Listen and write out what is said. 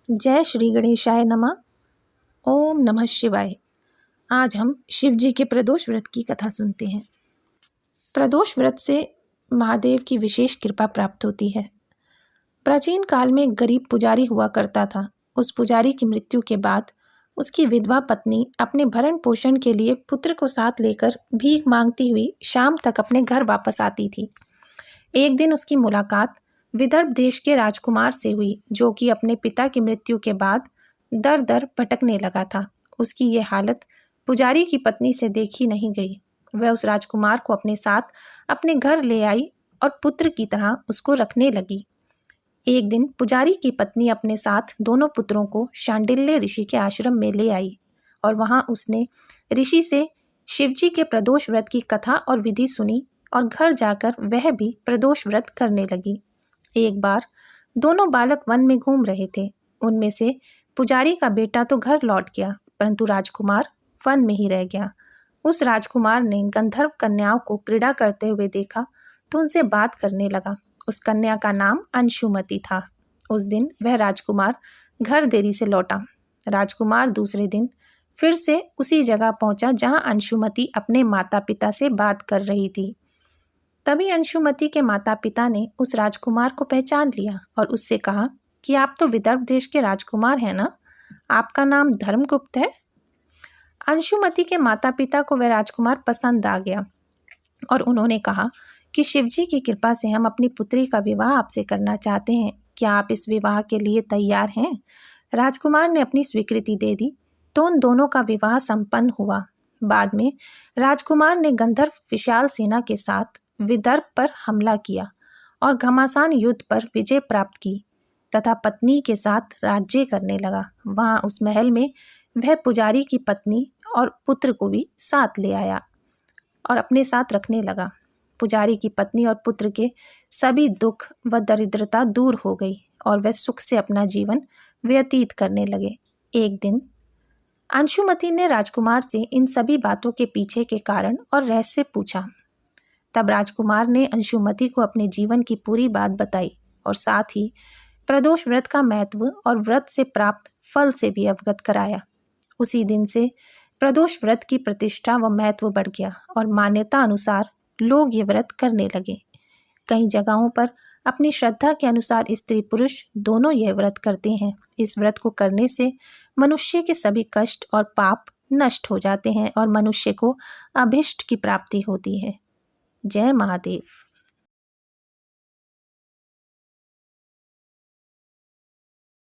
जय श्री गणेशाय नमः। ओम नमः शिवाय। आज हम शिव जी के प्रदोष व्रत की कथा सुनते हैं। प्रदोष व्रत से महादेव की विशेष कृपा प्राप्त होती है। प्राचीन काल में एक गरीब पुजारी हुआ करता था। उस पुजारी की मृत्यु के बाद उसकी विधवा पत्नी अपने भरण पोषण के लिए पुत्र को साथ लेकर भीख मांगती हुई शाम तक अपने घर वापस आती थी। एक दिन उसकी मुलाकात विदर्भ देश के राजकुमार से हुई, जो कि अपने पिता की मृत्यु के बाद दर दर भटकने लगा था। उसकी ये हालत पुजारी की पत्नी से देखी नहीं गई। वह उस राजकुमार को अपने साथ अपने घर ले आई और पुत्र की तरह उसको रखने लगी। एक दिन पुजारी की पत्नी अपने साथ दोनों पुत्रों को शांडिल्य ऋषि के आश्रम में ले आई और वहां उसने ऋषि से शिवजी के प्रदोष व्रत की कथा और विधि सुनी और घर जाकर वह भी प्रदोष व्रत करने लगी। एक बार दोनों बालक वन में घूम रहे थे। उनमें से पुजारी का बेटा तो घर लौट गया, परंतु राजकुमार वन में ही रह गया। उस राजकुमार ने गंधर्व कन्याओं को क्रीड़ा करते हुए देखा तो उनसे बात करने लगा। उस कन्या का नाम अंशुमति था। उस दिन वह राजकुमार घर देरी से लौटा। राजकुमार दूसरे दिन फिर से उसी जगह पहुंचा जहां अंशुमति अपने माता पिता से बात कर रही थी। तभी अंशुमति के माता पिता ने उस राजकुमार को पहचान लिया और उससे कहा कि आप तो विदर्भ देश के राजकुमार हैं ना, आपका नाम धर्मगुप्त है। अंशुमति के माता पिता को वह राजकुमार पसंद आ गया और उन्होंने कहा कि शिवजी की कृपा से हम अपनी पुत्री का विवाह आपसे करना चाहते हैं। क्या आप इस विवाह के लिए तैयार हैं? राजकुमार ने अपनी स्वीकृति दे दी तो उन दोनों का विवाह संपन्न हुआ। बाद में राजकुमार ने गंधर्व विशाल सेना के साथ विदर्भ पर हमला किया और घमासान युद्ध पर विजय प्राप्त की तथा पत्नी के साथ राज्य करने लगा। वहां उस महल में वह पुजारी की पत्नी और पुत्र को भी साथ ले आया और अपने साथ रखने लगा। पुजारी की पत्नी और पुत्र के सभी दुख व दरिद्रता दूर हो गई और वह सुख से अपना जीवन व्यतीत करने लगे। एक दिन अंशुमति ने राजकुमार से इन सभी बातों के पीछे के कारण और रहस्य पूछा। तब राजकुमार ने अंशुमति को अपने जीवन की पूरी बात बताई और साथ ही प्रदोष व्रत का महत्व और व्रत से प्राप्त फल से भी अवगत कराया। उसी दिन से प्रदोष व्रत की प्रतिष्ठा व महत्व बढ़ गया और मान्यता अनुसार लोग ये व्रत करने लगे। कई जगहों पर अपनी श्रद्धा के अनुसार स्त्री पुरुष दोनों यह व्रत करते हैं। इस व्रत को करने से मनुष्य के सभी कष्ट और पाप नष्ट हो जाते हैं और मनुष्य को अभिष्ट की प्राप्ति होती है। जय महादेव।